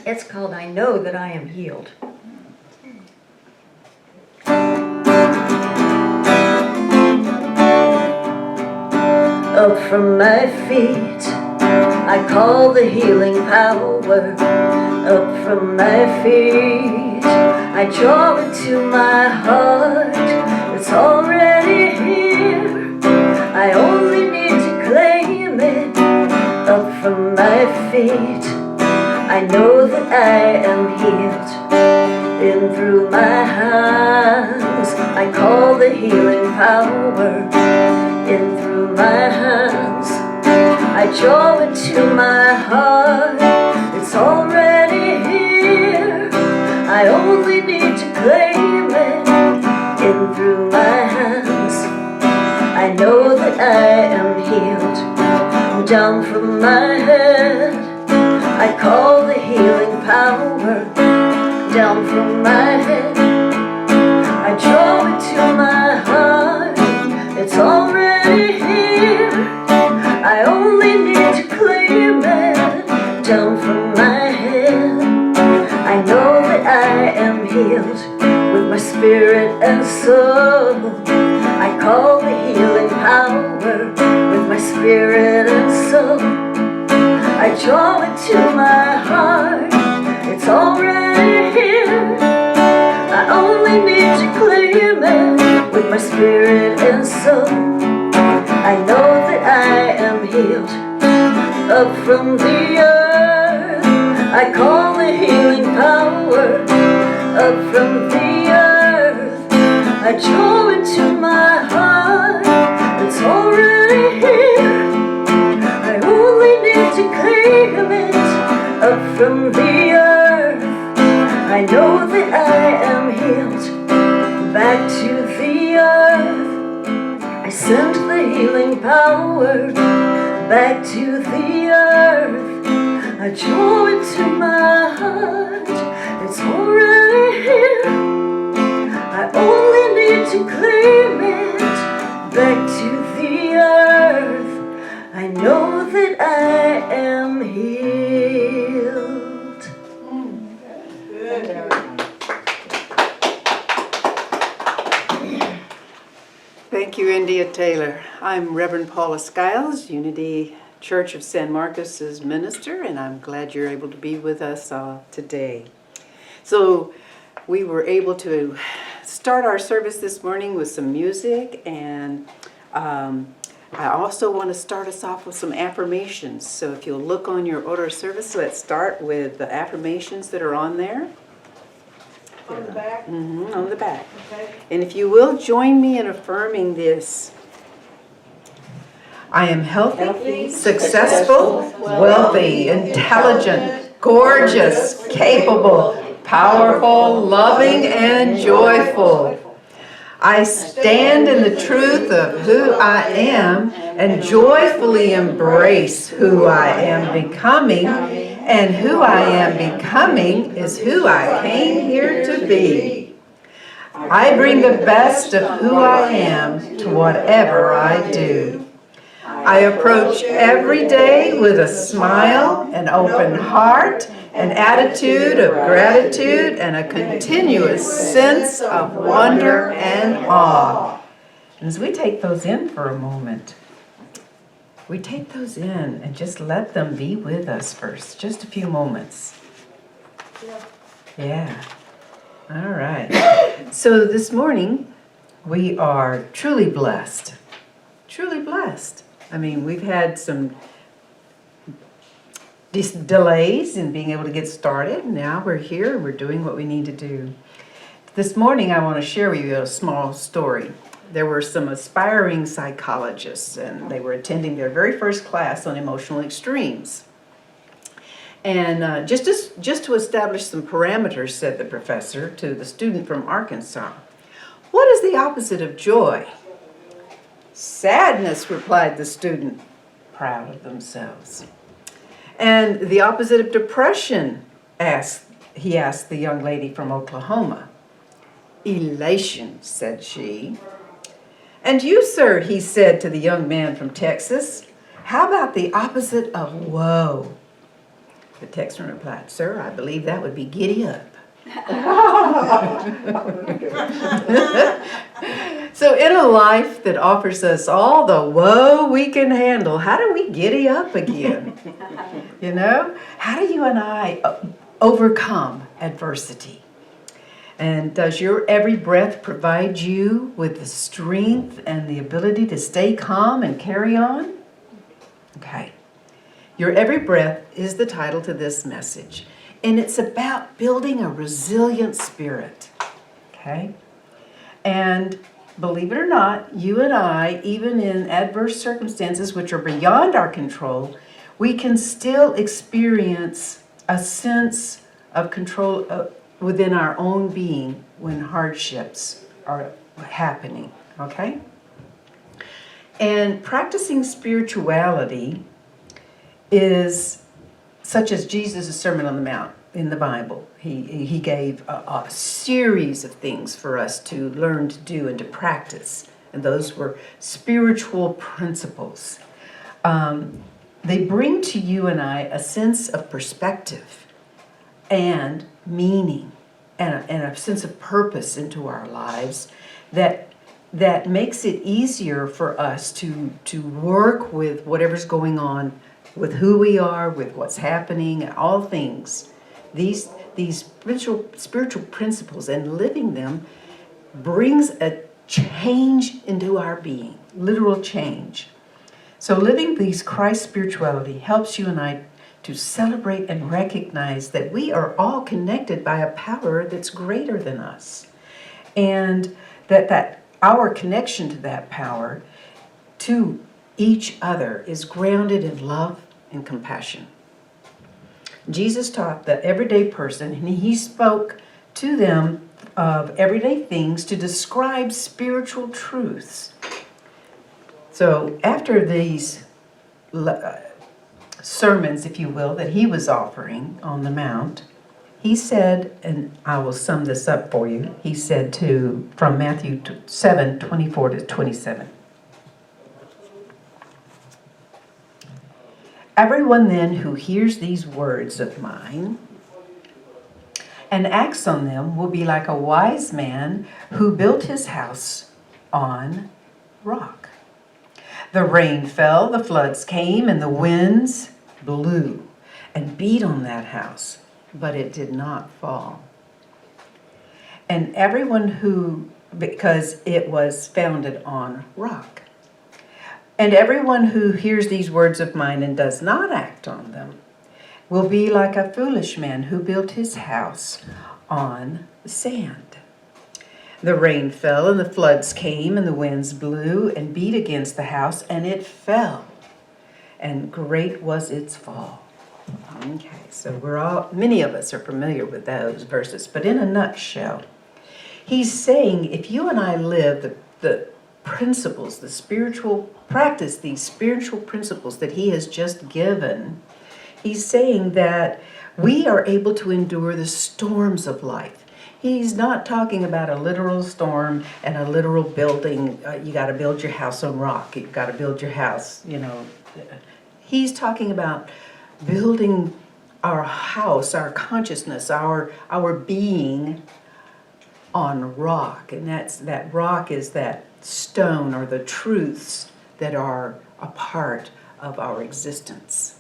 It's called I Know That I Am Healed. Up from my feet, I call the healing power. Up from my feet, I draw it to my heart. It's already here, I only need to claim it. Up from my feet, I know that I am healed. In through my hands, I call the healing power. In through my hands, I draw it to my heart. It's already here, I only need to claim it. In through my hands, I know that I am healed. Down from my head, I call the healing power. Down from my head, I draw it to my heart. It's already here, I only need to claim it. Down from my head, I know that I am healed. With my spirit and soul, I call the healing power. With my spirit and soul, I draw it to my heart. It's already here, I only need to claim it. With my spirit and soul, I know that I am healed. Up from the earth, I call the healing power. Up from the earth, I draw it to my heart. It's already here, I only need to claim it. Up from the earth, I know that I am healed. Back to the earth, I send the healing power. Back to the earth, I draw it to my heart. It's already here, I only need to claim it. Back to the earth, I know that I am healed. Good. Thank you, India Taylor. I'm Reverend Paula Skiles, Unity Church of San Marcos's minister, and I'm glad you're able to be with us today. So we were able to start our service this morning with some music, and I also want to start us off with some affirmations. So if you'll look on your order of service, let's start with the affirmations that are on there. On the back? On the back. Okay. And if you will join me in affirming this. I am healthy, successful, wealthy, intelligent, gorgeous, capable, powerful, loving, and joyful. I stand in the truth of who I am and joyfully embrace who I am becoming, and who I am becoming is who I came here to be. I bring the best of who I am to whatever I do. I approach every day with a smile, an open heart, an attitude of gratitude, and a continuous sense of wonder and awe. And as we take those in for a moment, we take those in and just let them be with us first, just a few moments. Yeah. All right. So this morning, we are truly blessed. Truly blessed. I mean, we've had some delays in being able to get started. Now we're here and we're doing what we need to do. This morning, I want to share with you a small story. There were some aspiring psychologists, and they were attending their very first class on emotional extremes. And just to establish some parameters, said the professor to the student from Arkansas, "What is the opposite of joy?" "Sadness," replied the student, proud of themselves. "And the opposite of depression?" he asked the young lady from Oklahoma. "Elation," said she. "And you, sir," he said to the young man from Texas, "how about the opposite of woe?" The texter replied, "Sir, I believe that would be giddy up." So in a life that offers us all the woe we can handle, how do we giddy up again? You know, how do you and I overcome adversity? And does your every breath provide you with the strength and the ability to stay calm and carry on? Okay. Your every breath is the title to this message. And it's about building a resilient spirit. Okay? And believe it or not, you and I, even in adverse circumstances which are beyond our control, we can still experience a sense of control within our own being when hardships are happening. Okay? And practicing spirituality is such as Jesus' Sermon on the Mount in the Bible. He gave a series of things for us to learn to do and to practice. And those were spiritual principles. They bring to you and I a sense of perspective and meaning and a sense of purpose into our lives that makes it easier for us to work with whatever's going on, with who we are, with what's happening, all things. These spiritual principles and living them brings a change into our being, literal change. So living these Christ spirituality helps you and I to celebrate and recognize that we are all connected by a power that's greater than us. And that our connection to that power, to each other, is grounded in love and compassion. Jesus taught the everyday person, and he spoke to them of everyday things to describe spiritual truths. So after these sermons, if you will, that he was offering on the Mount, he said, and I will sum this up for you, he said from Matthew 7:24 to 27. "Everyone then who hears these words of mine and acts on them will be like a wise man who built his house on rock. The rain fell, the floods came, and the winds blew and beat on that house, but it did not fall. And because it was founded on rock. And everyone who hears these words of mine and does not act on them will be like a foolish man who built his house on sand. The rain fell and the floods came and the winds blew and beat against the house and it fell. And great was its fall." Okay, so many of us are familiar with those verses, but in a nutshell, he's saying if you and I live the principles, practice these spiritual principles that he has just given, he's saying that we are able to endure the storms of life. He's not talking about a literal storm and a literal building. You got to build your house on rock. You've got to build your house, He's talking about building our house, our consciousness, our being on rock. And that rock is that stone or the truths that are a part of our existence.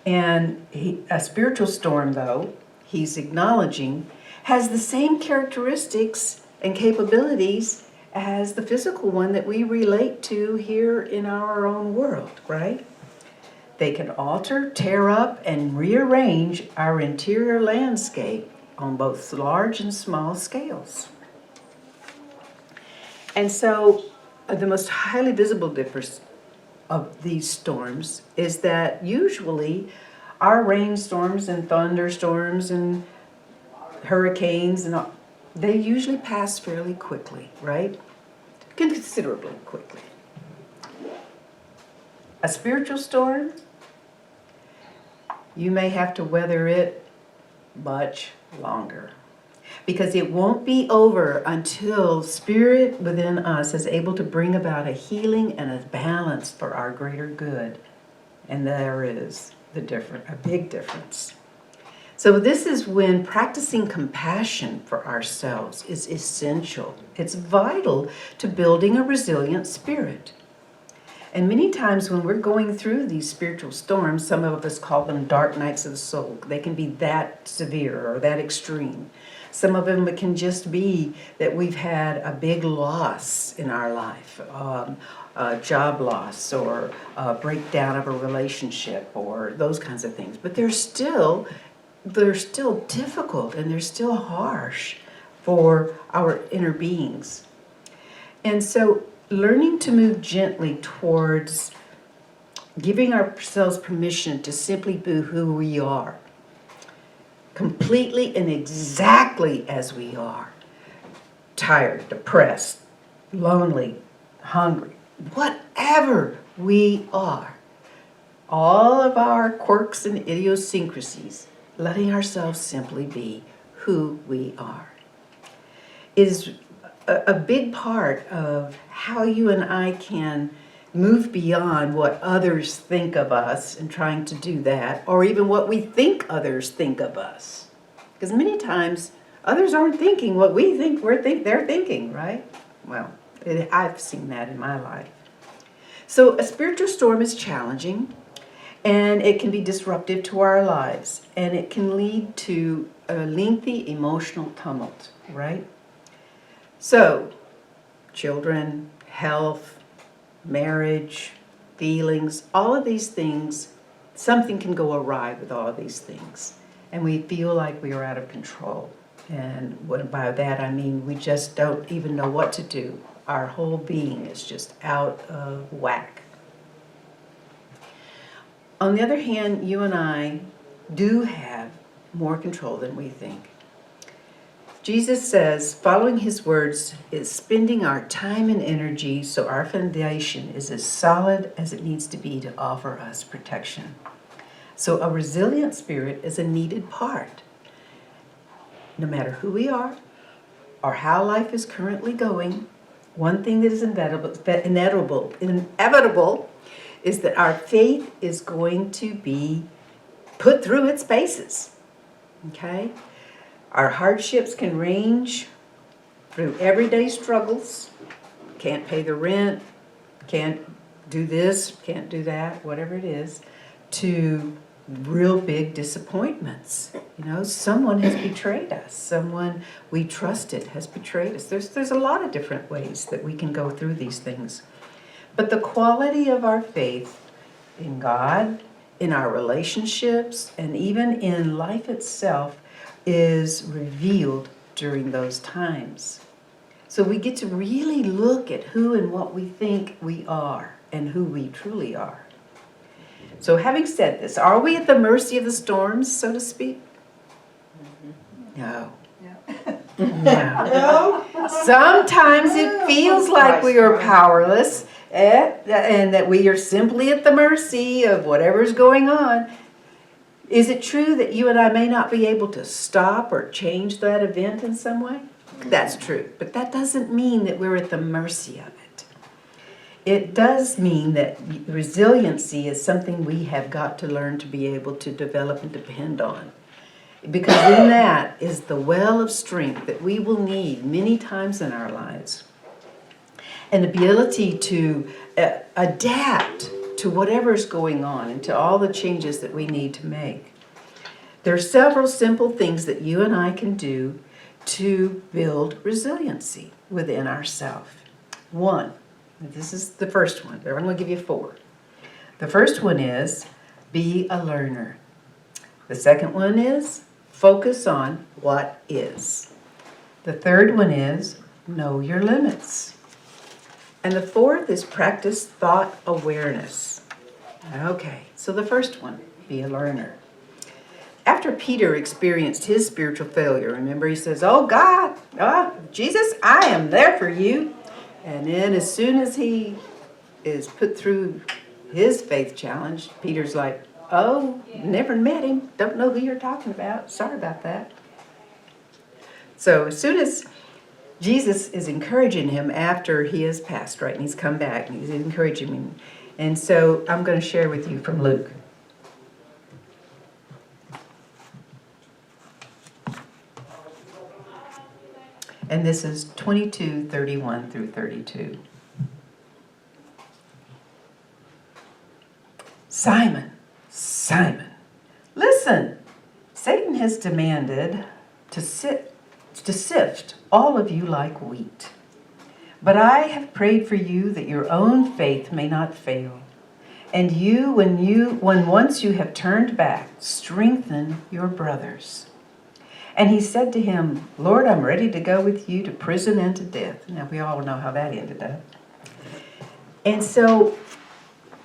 And a spiritual storm, though, he's acknowledging, has the same characteristics and capabilities as the physical one that we relate to here in our own world, right? They can alter, tear up, and rearrange our interior landscape on both large and small scales. And so the most highly visible difference of these storms is that usually our rainstorms and thunderstorms and hurricanes and all, they usually pass fairly quickly, right? Considerably quickly. A spiritual storm, you may have to weather it much longer, because it won't be over until spirit within us is able to bring about a healing and a balance for our greater good. And there is a big difference. So this is when practicing compassion for ourselves is essential. It's vital to building a resilient spirit. And many times when we're going through these spiritual storms, some of us call them dark nights of the soul. They can be that severe or that extreme. Some of them can just be that we've had a big loss in our life, a job loss or a breakdown of a relationship or those kinds of things. But they're still difficult and they're still harsh for our inner beings. And so learning to move gently towards giving ourselves permission to simply be who we are, completely and exactly as we are, tired, depressed, lonely, hungry, whatever we are, all of our quirks and idiosyncrasies, letting ourselves simply be who we are is a big part of how you and I can move beyond what others think of us and trying to do that, or even what we think others think of us. Because many times others aren't thinking what we think they're thinking, right? Well, I've seen that in my life. So a spiritual storm is challenging, and it can be disruptive to our lives, and it can lead to a lengthy emotional tumult, right? So, children, health, marriage, feelings, all of these things, something can go awry with all of these things. And we feel like we are out of control. And by that I mean we just don't even know what to do. Our whole being is just out of whack. On the other hand, you and I do have more control than we think. Jesus says, following his words is spending our time and energy so our foundation is as solid as it needs to be to offer us protection. So a resilient spirit is a needed part. No matter who we are or how life is currently going, one thing that is inevitable is that our faith is going to be put through its paces. Okay? Our hardships can range through everyday struggles. Can't pay the rent, can't do this, can't do that, whatever it is, to real big disappointments. You know, someone has betrayed us. Someone we trusted has betrayed us. There's a lot of different ways that we can go through these things. But the quality of our faith in God, in our relationships, and even in life itself is revealed during those times. So we get to really look at who and what we think we are and who we truly are. So having said this, are we at the mercy of the storms, so to speak? No. No. Sometimes it feels like we are powerless and that we are simply at the mercy of whatever's going on. Is it true that you and I may not be able to stop or change that event in some way? That's true, but that doesn't mean that we're at the mercy of it. It does mean that resiliency is something we have got to learn to be able to develop and depend on. Because in that is the well of strength that we will need many times in our lives. And the ability to adapt to whatever's going on and to all the changes that we need to make. There are several simple things that you and I can do to build resiliency within ourselves. One, this is the first one. I'm going to give you 4. The first one is be a learner. The second one is focus on what is. The third one is know your limits. And the 4th is practice thought awareness. Okay, so the first one, be a learner. After Peter experienced his spiritual failure, remember he says, oh God, Jesus, I am there for you. And then as soon as he is put through his faith challenge, Peter's like, oh, never met him, don't know who you're talking about, sorry about that. So as soon as Jesus is encouraging him after he has passed, right, and he's come back, and he's encouraging him. And so I'm going to share with you from Luke. And this is 22:31 through 32. Simon, Simon, listen. Satan has demanded to sift all of you like wheat. But I have prayed for you that your own faith may not fail. And when once you have turned back, strengthen your brothers. And he said to him, Lord, I'm ready to go with you to prison and to death. Now we all know how that ended up. And so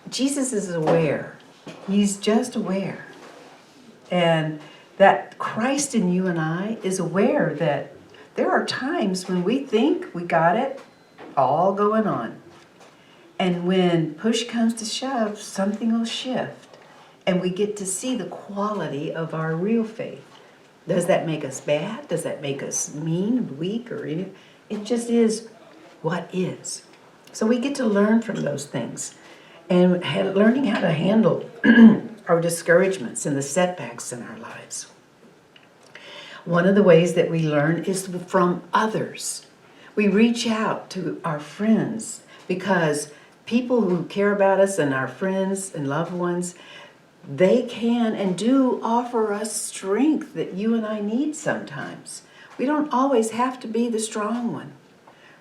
Jesus is aware. He's just aware. And that Christ in you and I is aware that there are times when we think we got it all going on. And when push comes to shove, something will shift. And we get to see the quality of our real faith. Does that make us bad? Does that make us mean, weak, or anything? It just is what is. So we get to learn from those things. And learning how to handle our discouragements and the setbacks in our lives. One of the ways that we learn is from others. We reach out to our friends because people who care about us and our friends and loved ones, they can and do offer us strength that you and I need sometimes. We don't always have to be the strong one.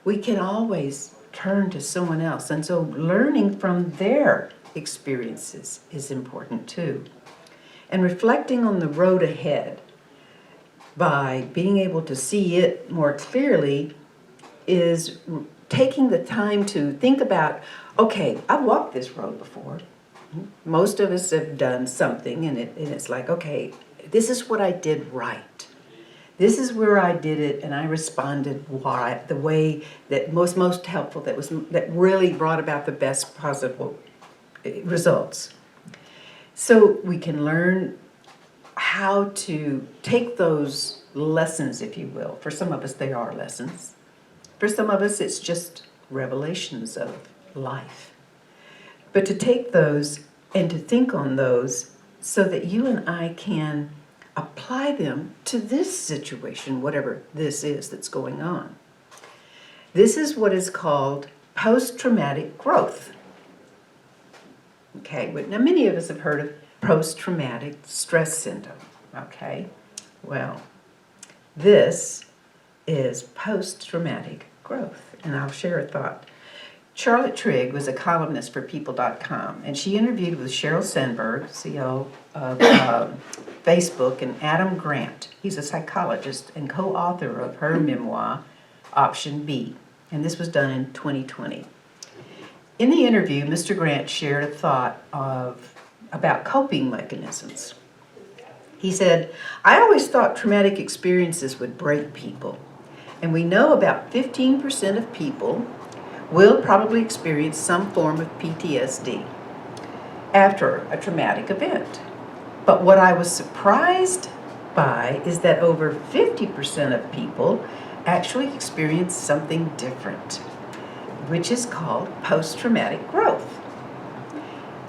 We can always turn to someone else. And so learning from their experiences is important too. And reflecting on the road ahead by being able to see it more clearly is taking the time to think about, okay, I've walked this road before. Most of us have done something and it's like, okay, this is what I did right. This is where I did it, and I responded the way that most helpful, that really brought about the best possible results. So we can learn how to take those lessons, if you will. For some of us, they are lessons. For some of us, it's just revelations of life. But to take those and to think on those so that you and I can apply them to this situation, whatever this is that's going on. This is what is called post-traumatic growth. Okay, but now many of us have heard of post-traumatic stress syndrome. Okay, well, this is post-traumatic growth, and I'll share a thought. Charlotte Trigg was a columnist for People.com, and she interviewed with Sheryl Sandberg, CEO of Facebook, and Adam Grant. He's a psychologist and co-author of her memoir, Option B, and this was done in 2020. In the interview, Mr. Grant shared a thought about coping mechanisms. He said, I always thought traumatic experiences would break people, and we know about 15% of people will probably experience some form of PTSD after a traumatic event. But what I was surprised by is that over 50% of people actually experience something different, which is called post-traumatic growth.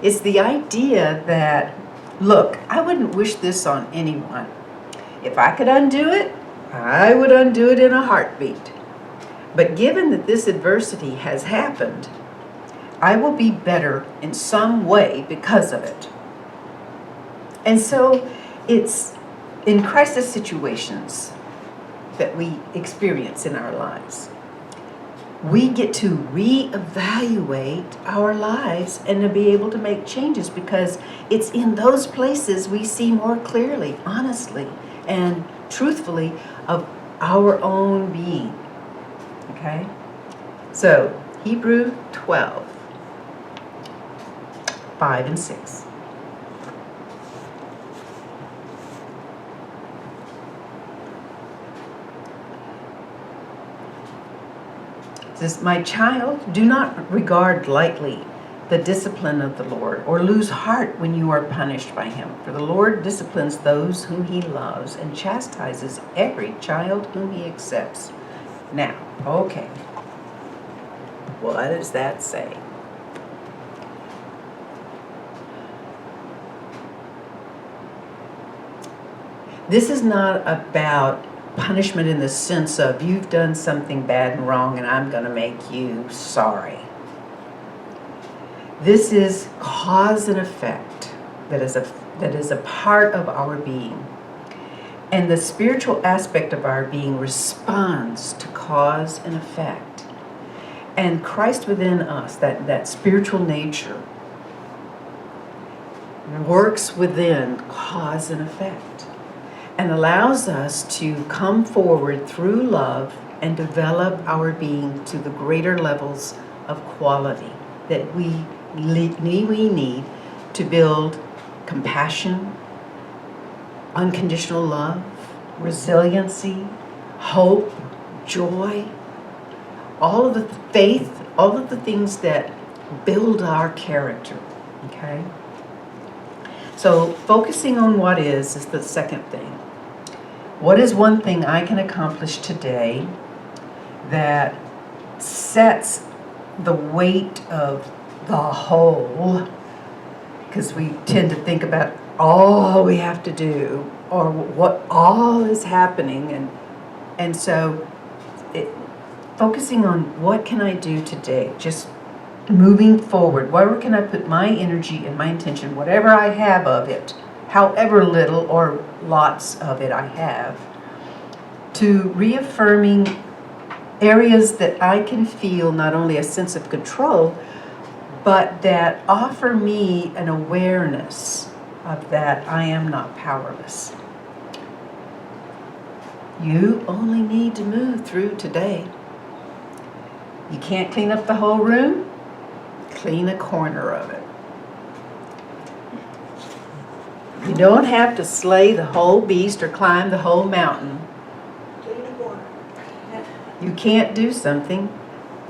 It's the idea that, look, I wouldn't wish this on anyone. If I could undo it, I would undo it in a heartbeat. But given that this adversity has happened, I will be better in some way because of it. And so it's in crisis situations that we experience in our lives. We get to reevaluate our lives and to be able to make changes because it's in those places we see more clearly, honestly, and truthfully of our own being. Okay? So, Hebrew 12, 5 and 6. It says, my child, do not regard lightly the discipline of the Lord, or lose heart when you are punished by him. For the Lord disciplines those whom he loves and chastises every child whom he accepts. Now, okay, what does that say? This is not about punishment in the sense of you've done something bad and wrong and I'm going to make you sorry. This is cause and effect that is a part of our being. And the spiritual aspect of our being responds to cause and effect. And Christ within us, that spiritual nature, works within cause and effect and allows us to come forward through love and develop our being to the greater levels of quality that we need to build compassion, unconditional love, resiliency, hope, joy, all of the faith, all of the things that build our character, okay? So focusing on what is the second thing. What is one thing I can accomplish today that sets the weight of the whole? Because we tend to think about all we have to do or what all is happening. And so focusing on what can I do today, just moving forward, where can I put my energy and my intention, whatever I have of it, however little or lots of it I have, to reaffirming areas that I can feel not only a sense of control, but that offer me an awareness of that I am not powerless. You only need to move through today. You can't clean up the whole room. Clean a corner of it. You don't have to slay the whole beast or climb the whole mountain. Clean the corner. You can't do something.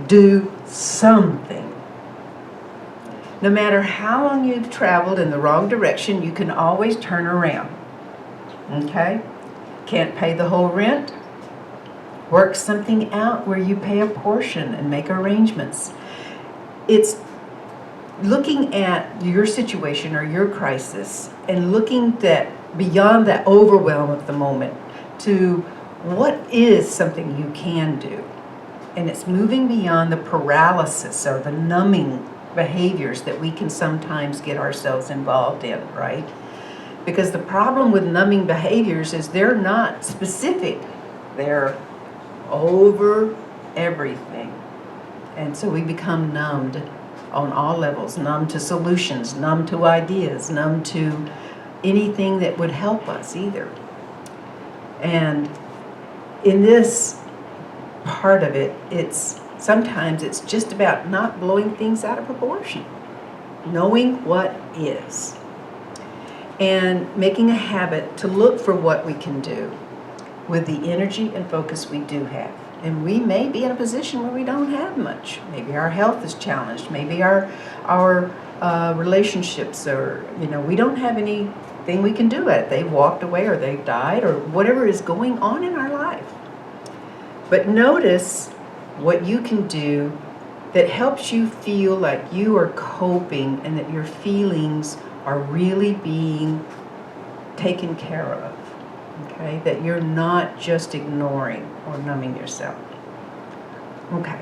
Do something. No matter how long you've traveled in the wrong direction, you can always turn around. Okay? Can't pay the whole rent? Work something out where you pay a portion and make arrangements. It's looking at your situation or your crisis and looking that beyond that overwhelm of the moment to what is something you can do. And it's moving beyond the paralysis or the numbing behaviors that we can sometimes get ourselves involved in, right? Because the problem with numbing behaviors is they're not specific. They're over everything. And so we become numbed on all levels, numb to solutions, numb to ideas, numb to anything that would help us either. And in this part of it, sometimes it's just about not blowing things out of proportion, knowing what is, and making a habit to look for what we can do with the energy and focus we do have. And we may be in a position where we don't have much. Maybe our health is challenged. Maybe our relationships are, we don't have anything we can do at it. They've walked away or they've died or whatever is going on in our life. But notice what you can do that helps you feel like you are coping and that your feelings are really being taken care of. Okay, that you're not just ignoring or numbing yourself. Okay,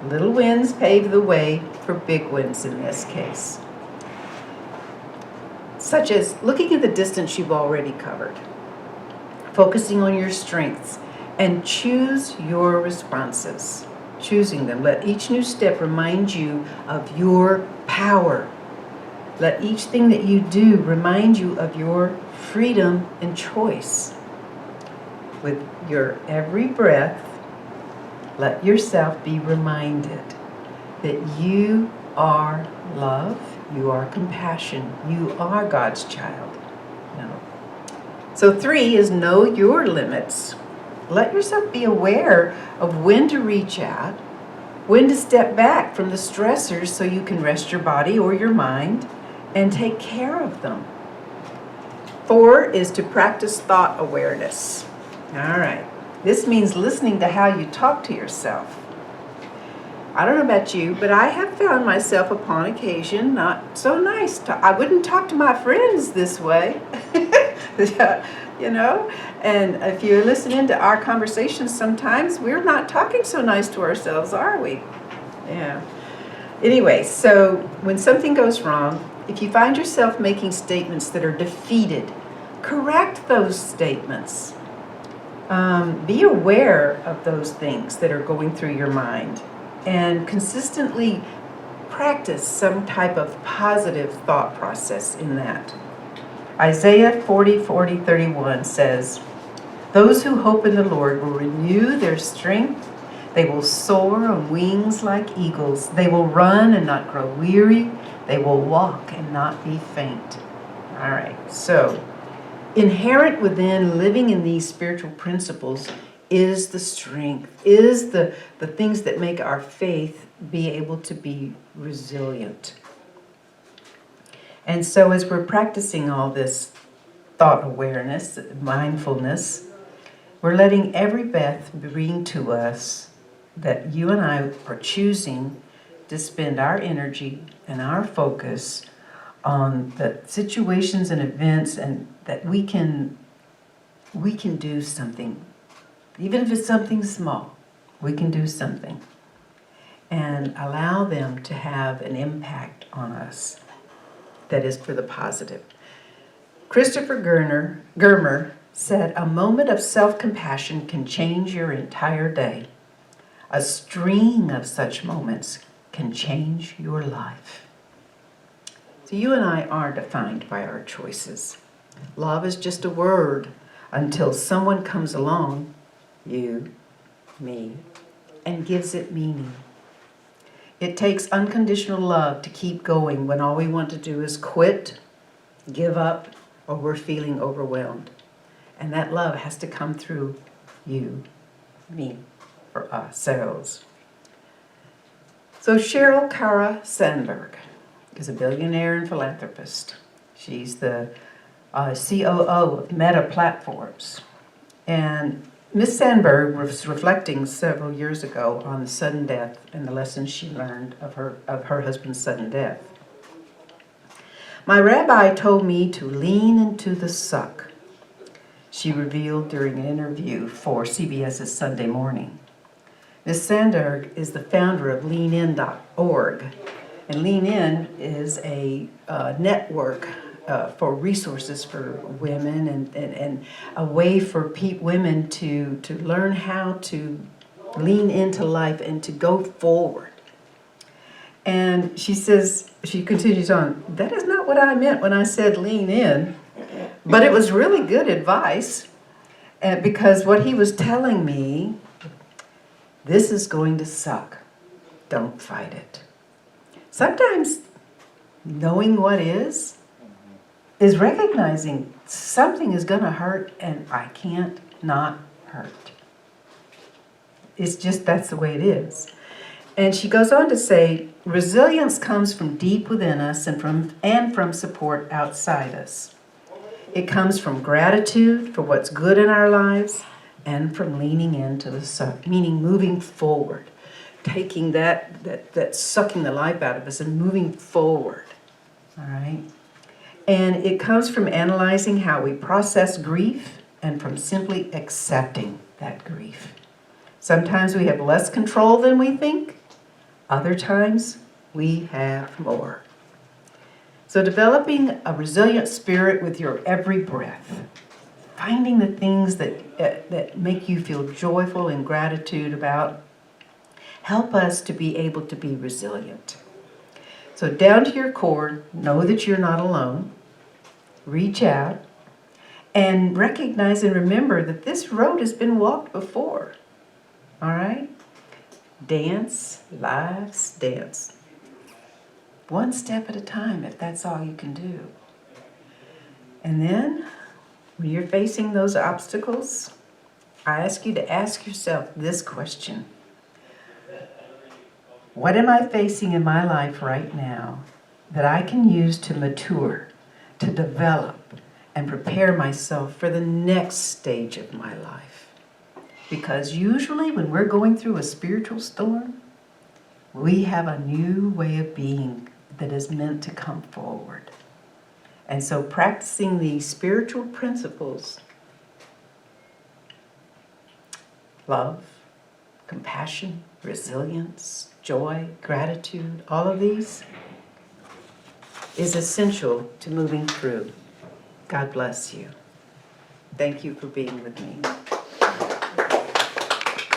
little wins pave the way for big wins in this case. Such as looking at the distance you've already covered, focusing on your strengths, and choose your responses. Choosing them. Let each new step remind you of your power. Let each thing that you do remind you of your freedom and choice. With your every breath, let yourself be reminded that you are love, you are compassion, you are God's child. No. So 3 is know your limits. Let yourself be aware of when to reach out, when to step back from the stressors so you can rest your body or your mind and take care of them. 4 is to practice thought awareness. All right. This means listening to how you talk to yourself. I don't know about you, but I have found myself upon occasion not so nice. I wouldn't talk to my friends this way, you know? And if you're listening to our conversations sometimes, we're not talking so nice to ourselves, are we? Yeah. Anyway, so when something goes wrong, if you find yourself making statements that are defeated, correct those statements. Be aware of those things that are going through your mind and consistently practice some type of positive thought process in that. Isaiah 40:31 says, "Those who hope in the Lord will renew their strength. They will soar on wings like eagles. They will run and not grow weary. They will walk and not be faint." All right, so inherent within living in these spiritual principles is the strength, is the things that make our faith be able to be resilient. And so as we're practicing all this thought awareness, mindfulness, we're letting every breath bring to us that you and I are choosing to spend our energy and our focus on the situations and events, and that we can do something. Even if it's something small, we can do something and allow them to have an impact on us that is for the positive. Christopher Germer said, "A moment of self-compassion can change your entire day. A string of such moments can change your life." So you and I are defined by our choices. Love is just a word until someone comes along, you, me, and gives it meaning. It takes unconditional love to keep going when all we want to do is quit, give up, or we're feeling overwhelmed. And that love has to come through you, me, for ourselves. So Cheryl Kara Sandberg is a billionaire and philanthropist. She's the COO of Meta Platforms. And Miss Sandberg was reflecting several years ago on the sudden death and the lessons she learned of her husband's sudden death. "My rabbi told me to lean into the suck," she revealed during an interview for CBS's Sunday Morning. Ms. Sandberg is the founder of leanin.org, and Lean In is a network for resources for women and a way for women to learn how to lean into life and to go forward. And she says, she continues on, "That is not what I meant when I said lean in, but it was really good advice because what he was telling me, this is going to suck. Don't fight it." Sometimes knowing what is recognizing something is going to hurt and I can't not hurt. It's just, that's the way it is. And she goes on to say, resilience comes from deep within us and from support outside us. It comes from gratitude for what's good in our lives and from leaning into the suck, meaning moving forward, taking that sucking the life out of us and moving forward. All right? And it comes from analyzing how we process grief and from simply accepting that grief. Sometimes we have less control than we think. Other times we have more. So developing a resilient spirit with your every breath, finding the things that make you feel joyful and gratitude about, help us to be able to be resilient. So down to your core, know that you're not alone. Reach out and recognize and remember that this road has been walked before. All right? Dance, lives, dance. One step at a time, if that's all you can do. And then, when you're facing those obstacles, I ask you to ask yourself this question. What am I facing in my life right now that I can use to mature, to develop, and prepare myself for the next stage of my life? Because usually when we're going through a spiritual storm, We have a new way of being that is meant to come forward. And so practicing these spiritual principles, love, compassion, resilience, joy, gratitude, all of these is essential to moving through. God bless you. Thank you for being with me.